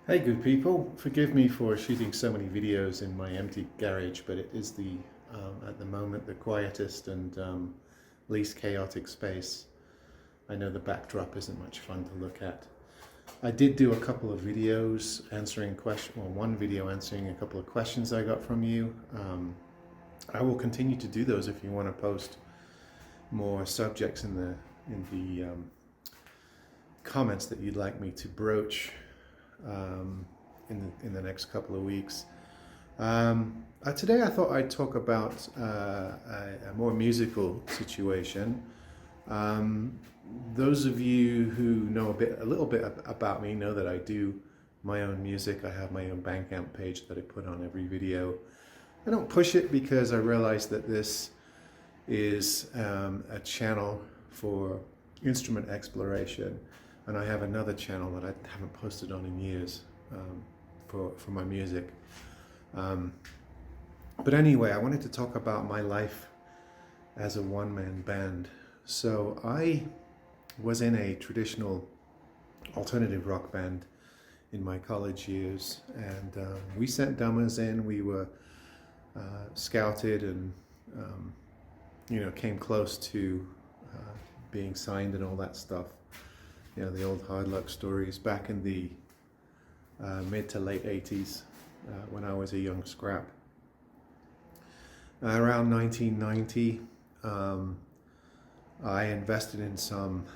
Hey good people, forgive me for shooting so many videos in my empty garage, but it is at the moment, the quietest and least chaotic space. I know the backdrop isn't much fun to look at. I did do a couple of videos answering one video answering a couple of questions I got from you. I will continue to do those if you want to post more subjects in the comments that you'd like me to broach in the next couple of weeks. Today I thought I'd talk about a more musical situation. Those of you who know a little bit about me know that I do my own music. I have my own Bandcamp page that I put on every video. I don't push it because I realize that this is a channel for instrument exploration, and I have another channel that I haven't posted on in years for my music. But anyway, I wanted to talk about my life as a one-man band. So I was in a traditional alternative rock band in my college years, and we sent demos in. We were scouted and came close to being signed and all that stuff. The old hard luck stories back in the mid to late 80s when I was a young scrap. Around 1990, I invested in some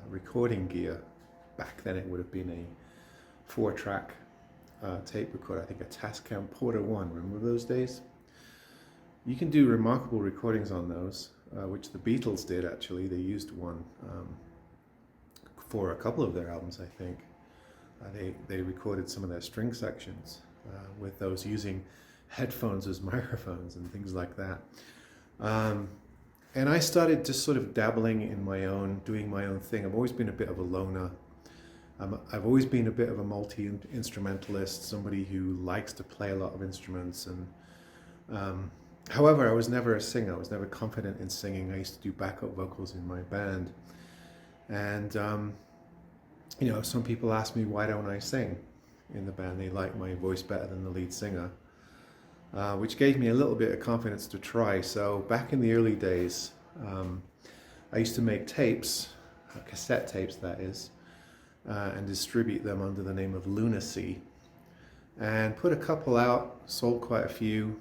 recording gear. Back then it would have been a 4-track tape recorder, I think a Tascam Porter 1, remember those days? You can do remarkable recordings on those, which the Beatles did actually. They used one for a couple of their albums, I think. They recorded some of their string sections with those, using headphones as microphones and things like that. And I started just sort of dabbling in doing my own thing. I've always been a bit of a loner. I've always been a bit of a multi-instrumentalist, somebody who likes to play a lot of instruments. And however, I was never a singer. I was never confident in singing. I used to do backup vocals in my band. And some people ask me, why don't I sing in the band? They like my voice better than the lead singer, which gave me a little bit of confidence to try. So back in the early days, I used to make tapes, cassette tapes that is, and distribute them under the name of Lunacy, and put a couple out, sold quite a few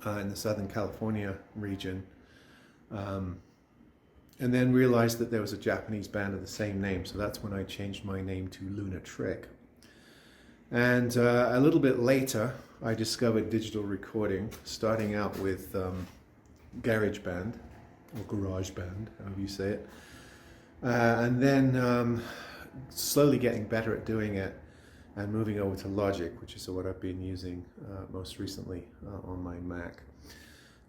in the Southern California region. And then realized that there was a Japanese band of the same name, so that's when I changed my name to Luna Trick. And a little bit later, I discovered digital recording, starting out with GarageBand, or GarageBand, however you say it, and then slowly getting better at doing it and moving over to Logic, which is what I've been using most recently on my Mac.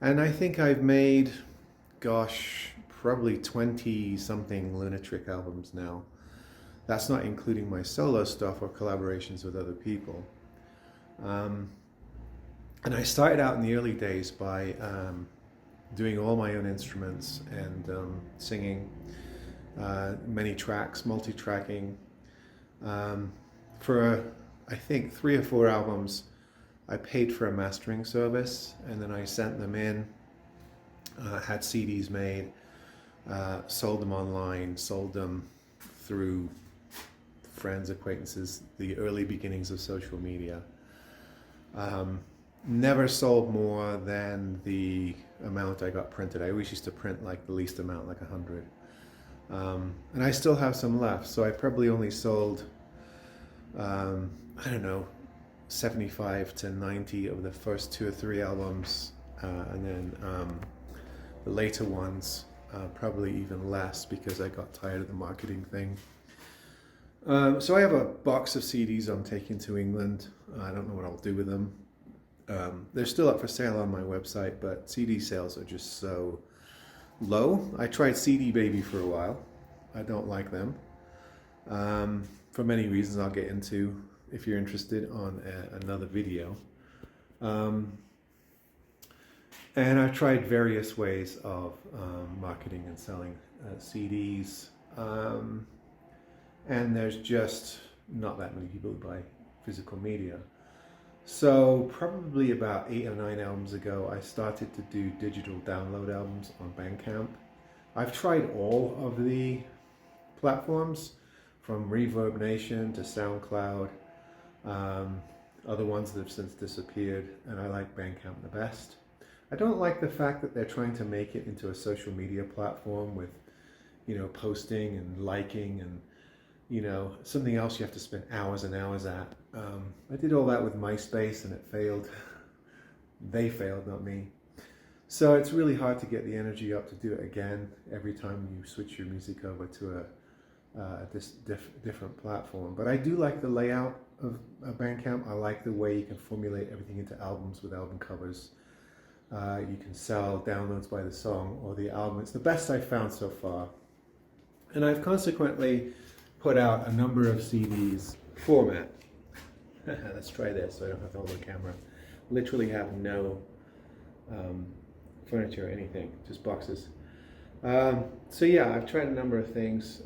And I think I've made, probably 20-something Luna Trick albums now. That's not including my solo stuff or collaborations with other people. And I started out in the early days by doing all my own instruments and singing many tracks, multi-tracking. For I think 3 or 4 albums, I paid for a mastering service, and then I sent them in, had CDs made, sold them online, sold them through friends, acquaintances, the early beginnings of social media. Never sold more than the amount I got printed. I always used to print like the least amount, like 100. And I still have some left, so I probably only sold, 75 to 90 of the first 2 or 3 albums, and then the later ones, probably even less, because I got tired of the marketing thing. So I have a box of CDs I'm taking to England. I don't know what I'll do with them. They're still up for sale on my website, but CD sales are just so low. I tried CD Baby for a while. I don't like them. For many reasons I'll get into if you're interested on another video. And I've tried various ways of marketing and selling CDs. And there's just not that many people buy physical media. So probably about 8 or 9 albums ago, I started to do digital download albums on Bandcamp. I've tried all of the platforms, from Reverb Nation to SoundCloud, other ones that have since disappeared, and I like Bandcamp the best. I don't like the fact that they're trying to make it into a social media platform with, posting and liking and, something else you have to spend hours and hours at. I did all that with MySpace and it failed. They failed, not me. So it's really hard to get the energy up to do it again every time you switch your music over to different platform. But I do like the layout of Bandcamp. I like the way you can formulate everything into albums with album covers. You can sell downloads by the song or the album. It's the best I've found so far. And I've consequently put out a number of CDs. Format. Let's try this so I don't have to hold the camera. Literally have no furniture or anything, just boxes. So yeah, I've tried a number of things.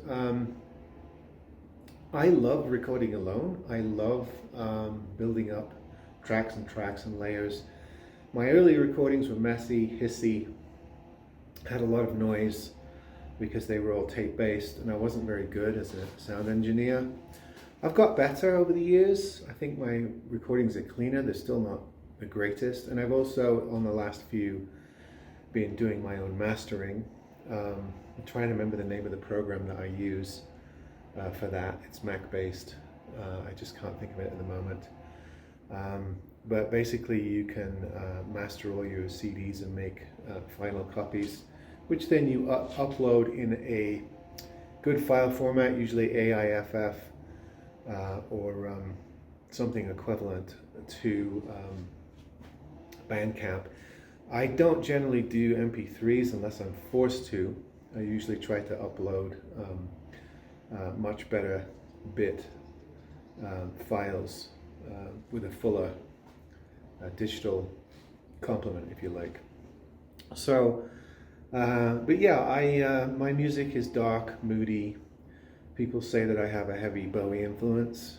I love recording alone. I love building up tracks and layers. My early recordings were messy, hissy, had a lot of noise because they were all tape-based, and I wasn't very good as a sound engineer. I've got better over the years. I think my recordings are cleaner. They're still not the greatest. And I've also, on the last few, been doing my own mastering. I'm trying to remember the name of the program that I use for that. It's Mac-based. I just can't think of it at the moment. But basically you can master all your CDs and make final copies, which then you upload in a good file format, usually AIFF or something equivalent to Bandcamp. I don't generally do MP3s unless I'm forced to. I usually try to upload much better bit files with a fuller digital complement, if you like. So, but yeah, my music is dark, moody. People say that I have a heavy Bowie influence.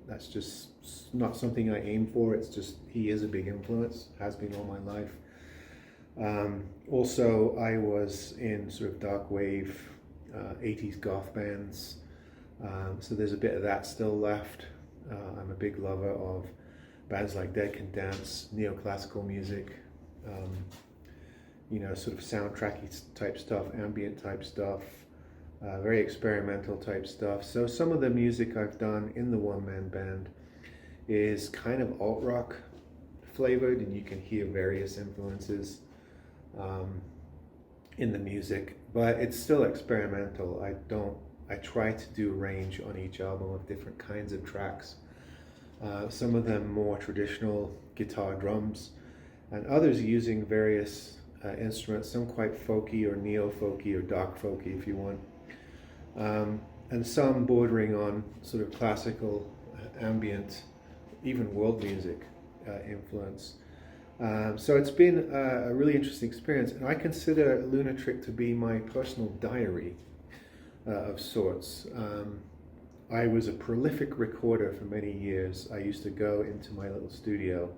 That's just not something I aim for. It's just, he is a big influence, has been all my life. Also, I was in sort of dark wave, 80s goth bands. So there's a bit of that still left. I'm a big lover of bands like Dead Can Dance, neoclassical music, sort of soundtracky type stuff, ambient type stuff, very experimental type stuff. So some of the music I've done in the one-man band is kind of alt-rock flavored, and you can hear various influences in the music, but it's still experimental. I try to do a range on each album of different kinds of tracks. Some of them more traditional guitar, drums, and others using various instruments, some quite folky or neo-folky or dark folky if you want, and some bordering on sort of classical, ambient, even world music influence. So it's been a really interesting experience, and I consider Lunatric to be my personal diary of sorts. I was a prolific recorder for many years. I used to go into my little studio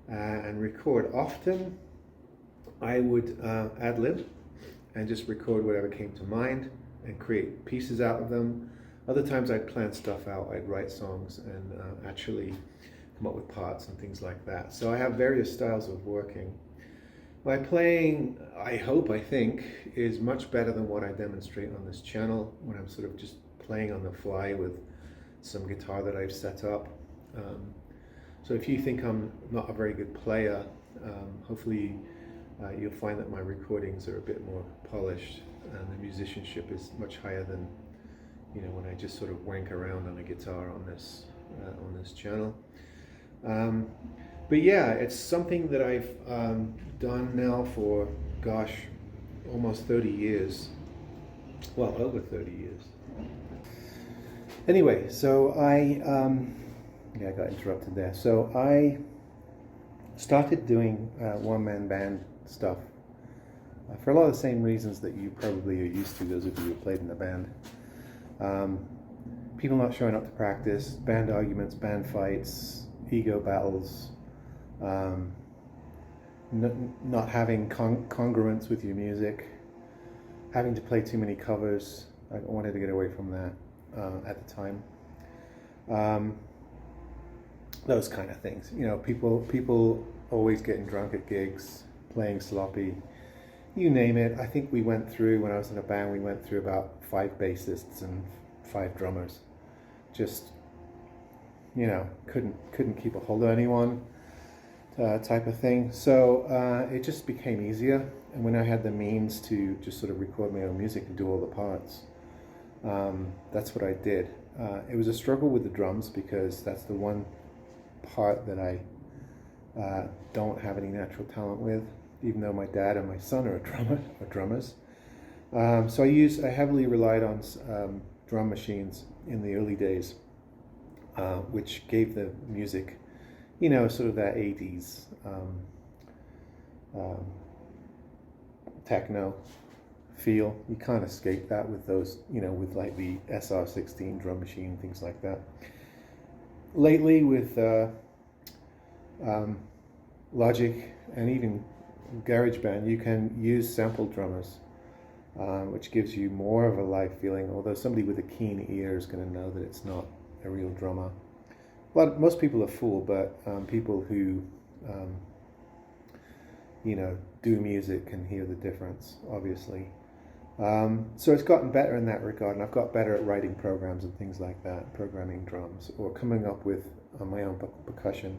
and record. Often I would ad-lib and just record whatever came to mind and create pieces out of them. Other times I'd plan stuff out. I'd write songs and actually come up with parts and things like that. So I have various styles of working. My playing, I think, is much better than what I demonstrate on this channel when I'm sort of just playing on the fly with some guitar that I've set up. So if you think I'm not a very good player, hopefully you'll find that my recordings are a bit more polished and the musicianship is much higher than when I just sort of wank around on a guitar on this channel. But yeah, it's something that I've done now for, gosh, almost 30 years. Well, over 30 years. Anyway, so I got interrupted there. So I started doing one-man band stuff for a lot of the same reasons that you probably are used to, those of you who played in the band. people not showing up to practice, band arguments, band fights, ego battles, not having congruence with your music, having to play too many covers. I wanted to get away from that at the time. Those kind of things. You know, people always getting drunk at gigs, playing sloppy, you name it. I think we went through, when I was in a band, we went through about 5 bassists and 5 drummers. Just, you know, couldn't keep a hold of anyone, type of thing. So it just became easier. And when I had the means to just sort of record my own music and do all the parts, that's what I did. It was a struggle with the drums because that's the one part that I don't have any natural talent with, even though my dad and my son are drummers. So I heavily relied on drum machines in the early days, which gave the music, you know, sort of that 80s techno feel. You can't escape that with those, you know, with like the SR16 drum machine, things like that. Lately with Logic and even GarageBand, you can use sampled drummers, which gives you more of a live feeling, although somebody with a keen ear is going to know that it's not a real drummer. Most people are fooled, but people who you know, do music can hear the difference, obviously. So it's gotten better in that regard, and I've got better at writing programs and things like that, programming drums, or coming up with my own percussion.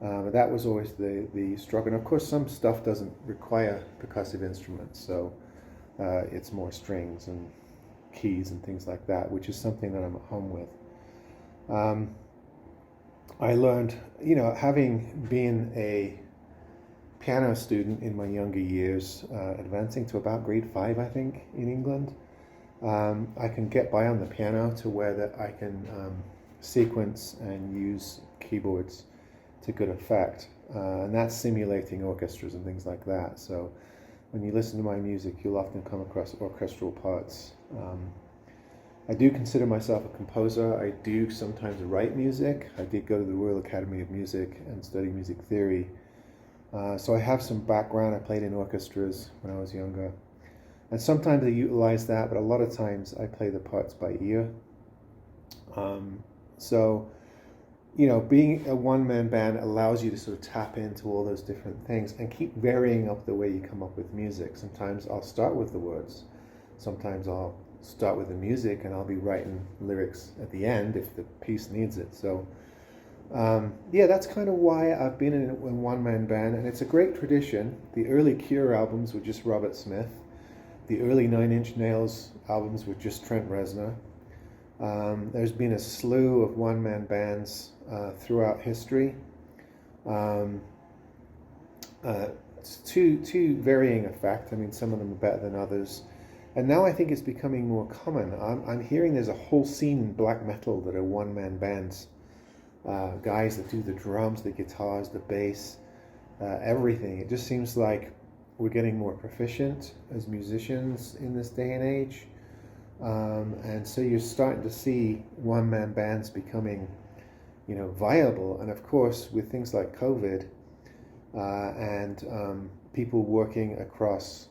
That was always the struggle. And of course, some stuff doesn't require percussive instruments, so it's more strings and keys and things like that, which is something that I'm at home with. I learned, you know, having been a piano student in my younger years, advancing to about grade 5, I think, in England, I can get by on the piano to where that I can sequence and use keyboards to good effect, and that's simulating orchestras and things like that. So when you listen to my music, you'll often come across orchestral parts. I do consider myself a composer. I do sometimes write music. I did go to the Royal Academy of Music and study music theory. So I have some background. I played in orchestras when I was younger. And sometimes I utilize that, but a lot of times I play the parts by ear. So, you know, being a one-man band allows you to sort of tap into all those different things and keep varying up the way you come up with music. Sometimes I'll start with the words. Sometimes I'll start with the music and I'll be writing lyrics at the end if the piece needs it. So yeah, that's kind of why I've been in a one-man band, and it's a great tradition. The early Cure albums were just Robert Smith. The early 9 Inch Nails albums were just Trent Reznor. There's been a slew of one-man bands throughout history. To varying effect. I mean, some of them are better than others. And now I think it's becoming more common. I'm hearing there's a whole scene in black metal that are one-man bands. Guys that do the drums, the guitars, the bass, everything. It just seems like we're getting more proficient as musicians in this day and age. And so you're starting to see one-man bands becoming, you know, viable. And of course, with things like COVID and people working across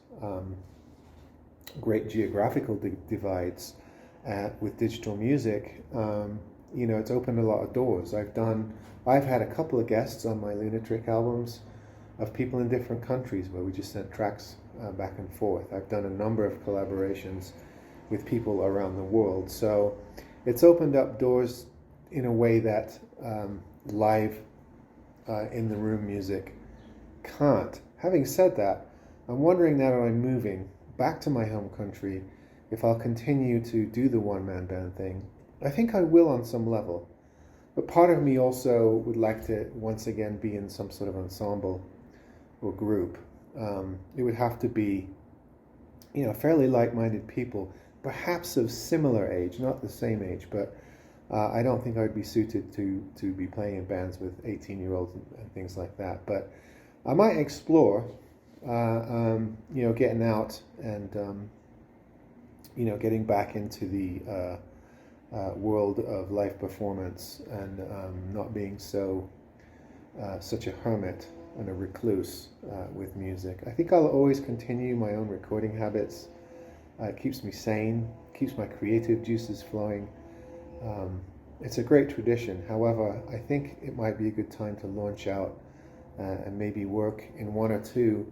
great geographical divides with digital music, you know, it's opened a lot of doors. I've had a couple of guests on my Lunatic albums of people in different countries where we just sent tracks back and forth. I've done a number of collaborations with people around the world. So it's opened up doors in a way that live in the room music can't. Having said that, I'm wondering now that I'm moving back to my home country, if I'll continue to do the one-man band thing. I think I will on some level, but part of me also would like to once again be in some sort of ensemble or group. It would have to be, you know, fairly like-minded people, perhaps of similar age, not the same age, but I don't think I'd be suited to be playing in bands with 18-year-olds and things like that. But I might explore, you know, getting out and, you know, getting back into the world of live performance and not being such a hermit and a recluse with music. I think I'll always continue my own recording habits. It keeps me sane, keeps my creative juices flowing. It's a great tradition. However, I think it might be a good time to launch out and maybe work in one or two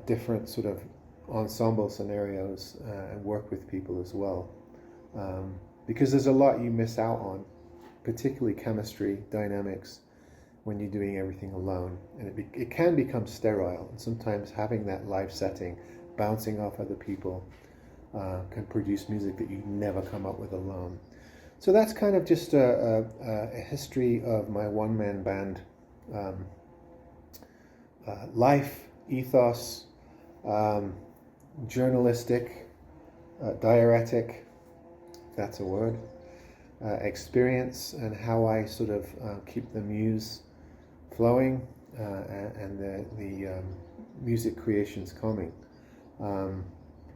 different sort of ensemble scenarios and work with people as well. Because there's a lot you miss out on, particularly chemistry, dynamics, when you're doing everything alone. And it can become sterile, and sometimes having that live setting, bouncing off other people, can produce music that you never come up with alone. So that's kind of just a history of my one-man band life, ethos, journalistic, diuretic, if that's a word, experience, and how I sort of keep the muse flowing and the music creations coming.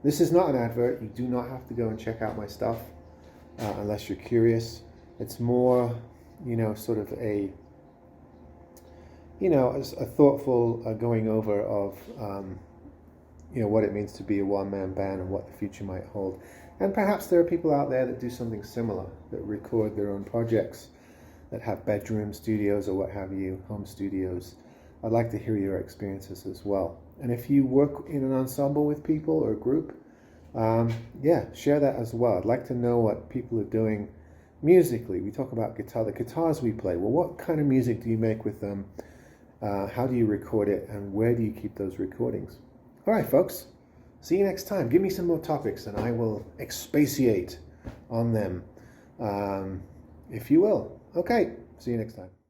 This is not an advert. You do not have to go and check out my stuff unless you're curious. It's more, sort of a thoughtful going over of what it means to be a one-man band and what the future might hold. And perhaps there are people out there that do something similar, that record their own projects, that have bedroom studios or what have you, home studios. I'd like to hear your experiences as well. And if you work in an ensemble with people or a group, share that as well. I'd like to know what people are doing musically. We talk about guitar, the guitars we play. Well, what kind of music do you make with them? How do you record it? And where do you keep those recordings? All right, folks. See you next time. Give me some more topics and I will expatiate on them, if you will. Okay, see you next time.